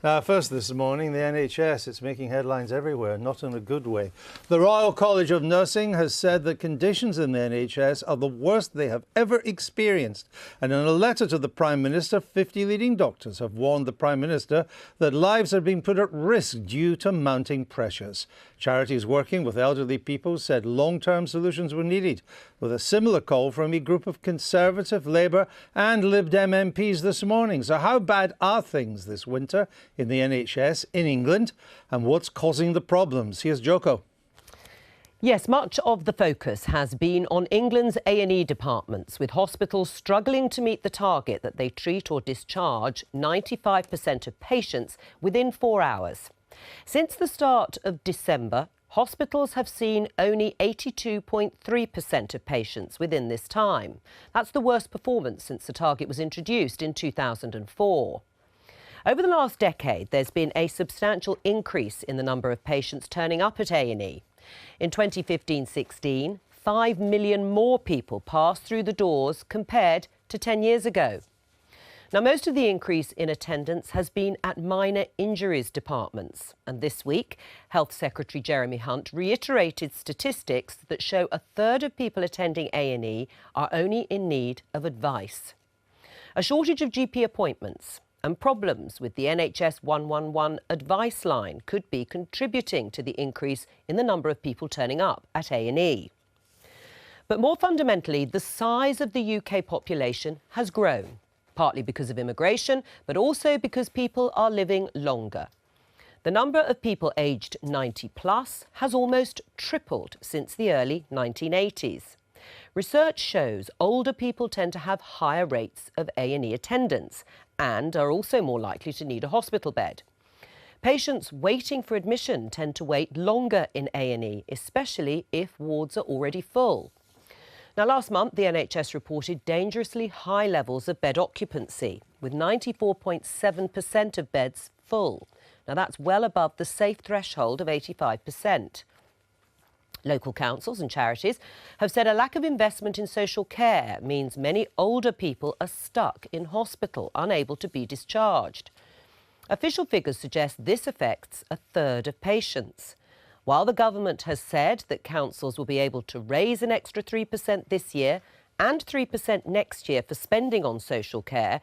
First this morning, the NHS, it's making headlines everywhere, not in a good way. The Royal College of Nursing has said that conditions in the NHS are the worst they have ever experienced. And in a letter to the Prime Minister, 50 leading doctors have warned the Prime Minister that lives are being put at risk due to mounting pressures. Charities working with elderly people said long-term solutions were needed, with a similar call from a group of Conservative, Labour and Lib Dem MPs this morning. So how bad are things this winter in the NHS in England, and what's causing the problems? Here's Joko. Yes, much of the focus has been on England's A&E departments, with hospitals struggling to meet the target that they treat or discharge 95% of patients within 4 hours. Since the start of December, hospitals have seen only 82.3% of patients within this time. That's the worst performance since the target was introduced in 2004. Over the last decade, there's been a substantial increase in the number of patients turning up at A&E. In 2015-16, 5 million more people passed through the doors compared to 10 years ago. Now, most of the increase in attendance has been at minor injuries departments. And this week, Health Secretary Jeremy Hunt reiterated statistics that show a third of people attending A&E are only in need of advice. A shortage of GP appointments and problems with the NHS 111 advice line could be contributing to the increase in the number of people turning up at A&E. But more fundamentally, the size of the UK population has grown, partly because of immigration, but also because people are living longer. The number of people aged 90 plus has almost tripled since the early 1980s. Research shows older people tend to have higher rates of A&E attendance and are also more likely to need a hospital bed. Patients waiting for admission tend to wait longer in A&E, especially if wards are already full. Now, last month, the NHS reported dangerously high levels of bed occupancy, with 94.7% of beds full. Now, that's well above the safe threshold of 85%. Local councils and charities have said a lack of investment in social care means many older people are stuck in hospital, unable to be discharged. Official figures suggest this affects a third of patients. While the government has said that councils will be able to raise an extra 3% this year and 3% next year for spending on social care,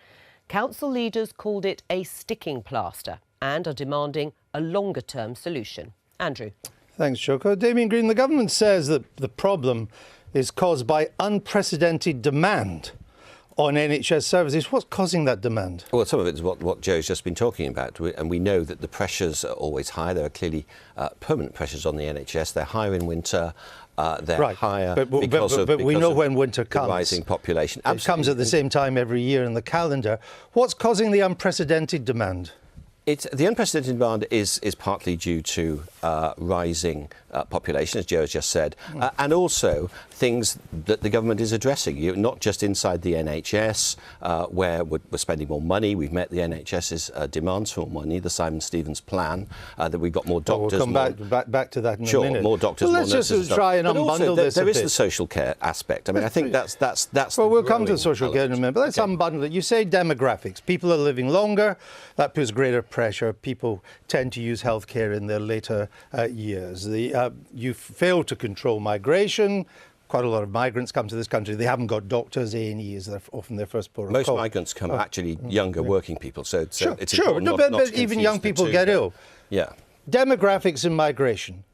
council leaders called it a sticking plaster and are demanding a longer-term solution. Andrew. Thanks, Joko. Damian Green, the government says that the problem is caused by unprecedented demand on NHS services. What's causing that demand? Well, some of it is what Joe's just been talking about, and we know that the pressures are always high. There are clearly permanent pressures on the NHS. They're higher in winter. They're higher because we know when winter comes. The rising population. It comes at the same time every year in the calendar. What's causing the unprecedented demand? The unprecedented demand is partly due to rising population, as Joe has just said, and also things that the government is addressing, not just inside the NHS, where we're spending more money. We've met the NHS's demands for more money, the Simon Stevens plan, that we've got more doctors. We'll come back to that in a minute. More doctors, more nurses. Let's just try and unbundle this a bit. There is the social care aspect. I mean, I think that's well, we'll come to social care in a minute, but let's unbundle it. You say demographics. People are living longer. That puts greater pressure. People tend to use healthcare in their later years. You fail to control migration. Quite a lot of migrants come to this country. They haven't got doctors. A&E is often their first port of call. Most migrants come actually younger working people. So it's important but even young people get ill. Yeah. Demographics and migration,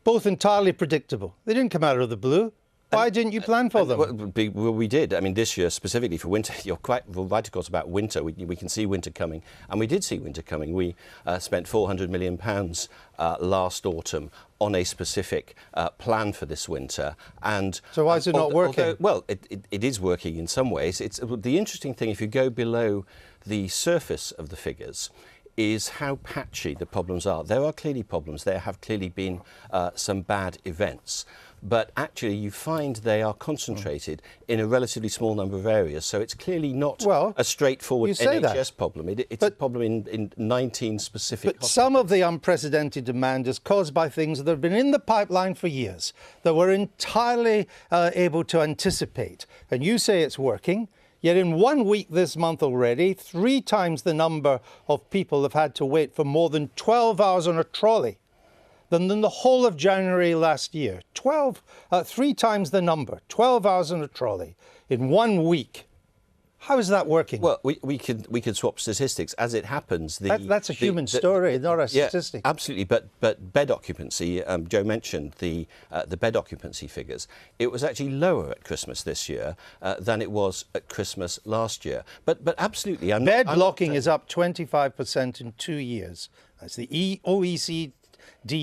both entirely predictable. They didn't come out of the blue. Why didn't you plan for them? Well, we did. I mean, this year specifically for winter, you're quite right, of course, about winter. We can see winter coming, and we did see winter coming. We spent £400 million last autumn on a specific plan for this winter. And so why is it not working? Well, it is working in some ways. It's the interesting thing, if you go below the surface of the figures, is how patchy the problems are. There are clearly problems. There have clearly been some bad events. But actually, you find they are concentrated in a relatively small number of areas. So it's clearly not a straightforward NHS problem. It's a problem in 19 specific hospitals. Some of the unprecedented demand is caused by things that have been in the pipeline for years, that we're entirely able to anticipate. And you say it's working. Yet in 1 week this month already, 3 times the number of people have had to wait for more than 12 hours on a trolley than in the whole of January last year. 3 times the number, 12 hours on a trolley in 1 week. How is that working? Well, we could swap statistics. As it happens, that's a human story, not a statistic. Yeah, absolutely. But bed occupancy, Joe mentioned the bed occupancy figures. It was actually lower at Christmas this year than it was at Christmas last year. But absolutely, bed blocking is up 25% in 2 years. That's the OECD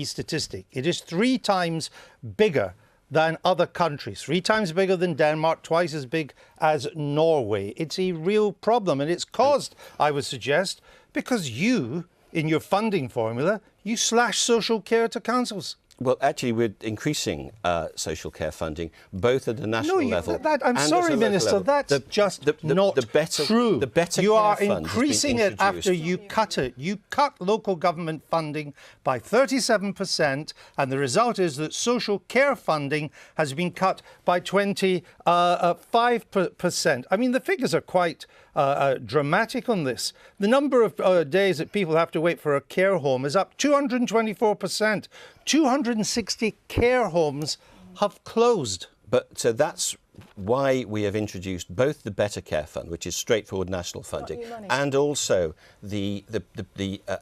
statistic. It is 3 times bigger than other countries, 3 times bigger than Denmark, twice as big as Norway. It's a real problem, and it's caused, I would suggest, because you, in your funding formula, you slash social care to councils. Well, actually, we're increasing social care funding, both at the national level. I'm sorry, Minister, that's just not true. The better you care are fund increasing it after you cut it. You cut local government funding by 37%, and the result is that social care funding has been cut by 25%. I mean, the figures are quite dramatic on this. The number of days that people have to wait for a care home is up 224%. 260 care homes have closed. But so that's why we have introduced both the Better Care Fund, which is straightforward national funding, and also the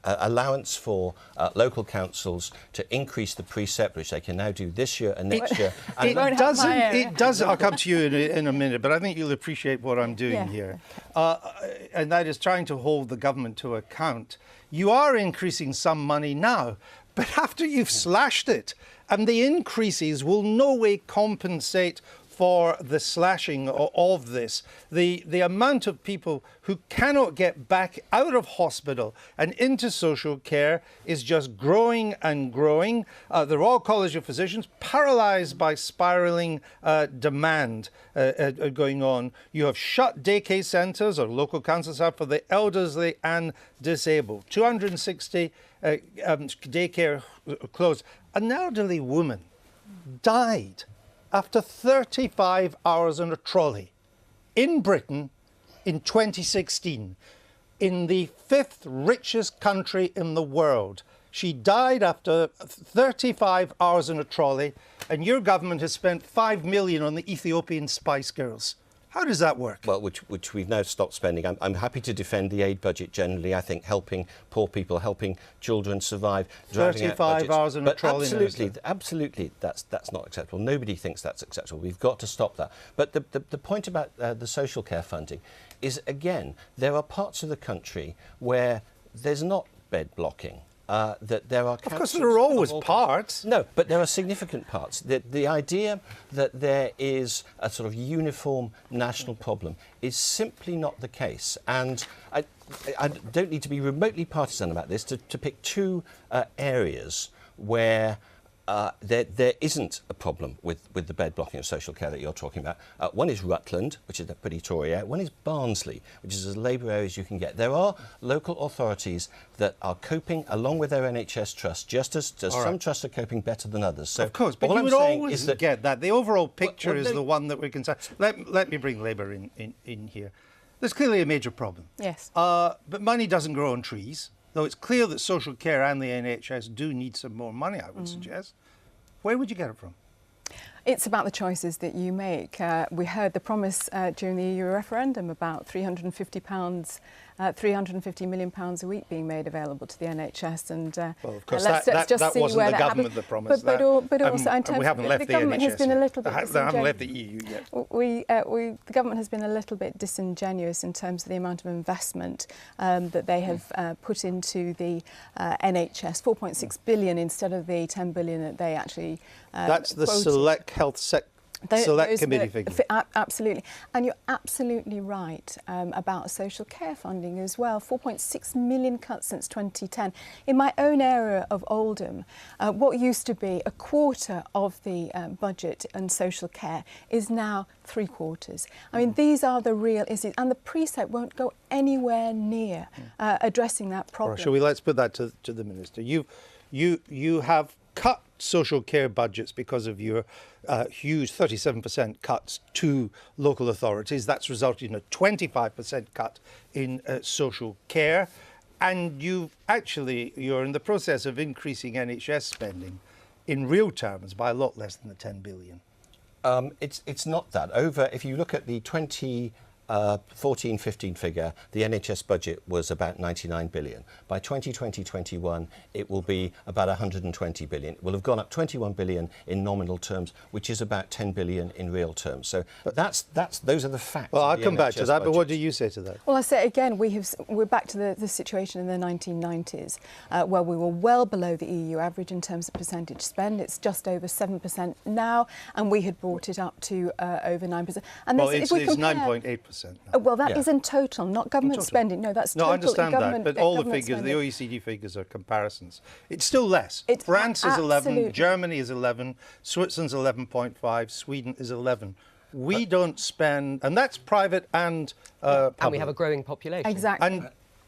allowance for local councils to increase the precept, which they can now do this year and next year. It does. I'll come to you in a minute, but I think you'll appreciate what I'm doing here. And that is trying to hold the government to account. You are increasing some money now, but after you've slashed it, and the increases will no way compensate for the slashing of this. The amount of people who cannot get back out of hospital and into social care is just growing and growing. The Royal College of Physicians, paralysed by spiralling demand going on. You have shut daycare centres, or local councils have, for the elderly and disabled. 260 daycare closed. An elderly woman died after 35 hours on a trolley in Britain in 2016, in the 5th richest country in the world. She died after 35 hours on a trolley, and your government has spent 5 million on the Ethiopian Spice Girls. How does that work? Well, which we've now stopped spending. I'm happy to defend the aid budget generally. I think helping poor people, helping children survive, 35 hours on a trolley. Absolutely, that's not acceptable. Nobody thinks that's acceptable. We've got to stop that. But the point about the social care funding is, again, there are parts of the country where there's not bed blocking. That there are. Of course, there are always parts. No, but there are significant parts. The idea that there is a sort of uniform national problem is simply not the case. And I don't need to be remotely partisan about this to pick 2 areas where there isn't a problem with the bed blocking of social care that you're talking about. One is Rutland, which is a pretty Tory area. One is Barnsley, which is as Labour area as you can get. There are local authorities that are coping along with their NHS trust, just as some trusts are coping better than others. So of course, but you would always get that. The overall picture is the one that we're concerned. Let me bring Labour in here. There's clearly a major problem. Yes. But money doesn't grow on trees. Though it's clear that social care and the NHS do need some more money, I would suggest. Where would you get it from? It's about the choices that you make. We heard the promise during the EU referendum about £350 million a week being made available to the NHS, and well, of course, that wasn't the government that promised that. But also, in terms we haven't left the government has been a little bit. They haven't left the EU yet. The government has been a little bit disingenuous in terms of the amount of investment that they have put into the NHS. 4.6 billion instead of the 10 billion that they actually. That's the quoted. Select Health Select Committee figure. Absolutely. And you're absolutely right about social care funding as well. 4.6 million cuts since 2010. In my own area of Oldham, what used to be a quarter of the budget and social care is now 3/4. I mean, these are the real issues, and the precept won't go anywhere near addressing that problem. Shall we let's put that to the Minister. You have cut social care budgets because of your huge 37% cuts to local authorities. That's resulted in a 25% cut in social care. And you're in the process of increasing NHS spending in real terms by a lot less than the 10 billion. It's not that. If you look at the 2014-15 figure, the NHS budget was about 99 billion. By 2020-21, it will be about 120 billion. It will have gone up 21 billion in nominal terms, which is about 10 billion in real terms. So those are the facts. Well, I'll come back to that, but what do you say to that? Well, I say again, we're back to the situation in the 1990s, where we were well below the EU average in terms of percentage spend. It's just over 7% now, and we had brought it up to over 9%. And well, it's 9.8%. Well, that is in total, not government spending. No, that's total. No, I understand that, but all the figures, spending. the OECD figures are comparisons. It's still less. France is 11, Germany is 11, Switzerland's 11.5, Sweden is 11. We don't spend, and that's private and public. And we have a growing population. Exactly.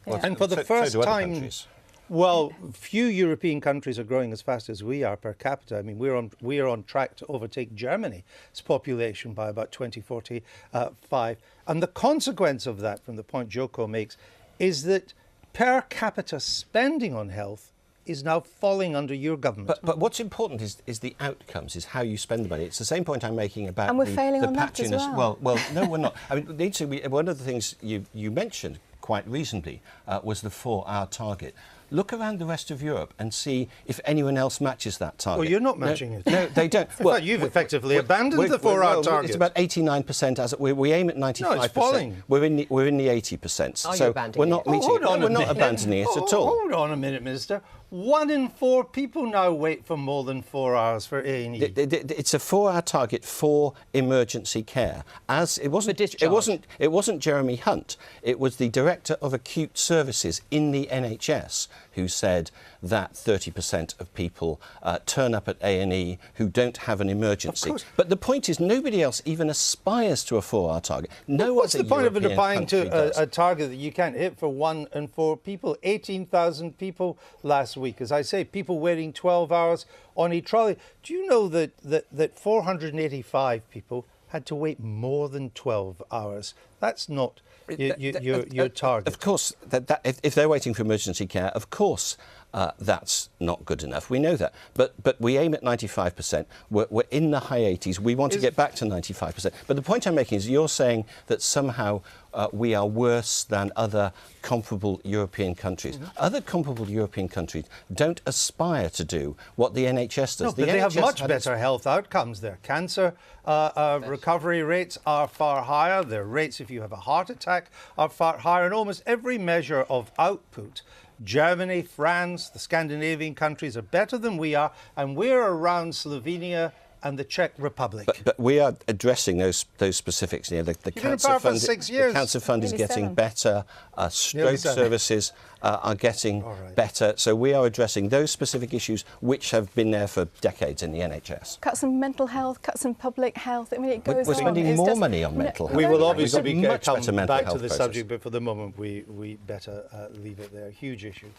And for the first time, well, few European countries are growing as fast as we are per capita. I mean, we are on track to overtake Germany's population by about 2045. And the consequence of that, from the point Joko makes, is that per capita spending on health is now falling under your government. But what's important is the outcomes, is how you spend the money. It's the same point I'm making about and we're failing on that as well. Well, no, we're not. I mean, one of the things you mentioned quite reasonably was the 4-hour target. Look around the rest of Europe and see if anyone else matches that target. Well, you're not matching it. No, they don't. Well, you've effectively abandoned the 4-hour target. It's about 89%. As we aim at 95%. No, it's falling. We're in the 80%. Are so you abandoning we're not it? meeting. We're not abandoning it at all. Hold on a minute, Minister. 1 in 4 people now wait for more than 4 hours for A&E. It's a 4-hour target for emergency care. As it wasn't Jeremy Hunt. It was the Director of Acute Services in the NHS who said that 30% of people turn up at A&E who don't have an emergency. But the point is, nobody else even aspires to a 4-hour target. What's the point of applying to a target that you can't hit for 1 in 4 people? 18,000 people last week. As I say, people waiting 12 hours on a trolley. Do you know that 485 people had to wait more than 12 hours? That's not your target. Of course, if they're waiting for emergency care, of course that's not good enough. We know that. But we aim at 95%. We're in the high 80s. We want to get back to 95%. But the point I'm making is you're saying that somehow we are worse than other comparable European countries. Mm-hmm. Other comparable European countries don't aspire to do what the NHS does. No, but they have much better health outcomes. Their cancer recovery rates are far higher. Their rates, if you have a heart attack, are far higher. And almost every measure of output, Germany, France, the Scandinavian countries are better than we are, and we're around Slovenia and the Czech Republic. But we are addressing those specifics. You know, the cancer fund. The cancer fund is getting better. Stroke services are getting better. So we are addressing those specific issues which have been there for decades in the NHS. Cuts in mental health, cuts in public health. I mean, it goes on. We're spending more money on mental health. We will obviously come back to the subject, but for the moment we better leave it there. Huge issue.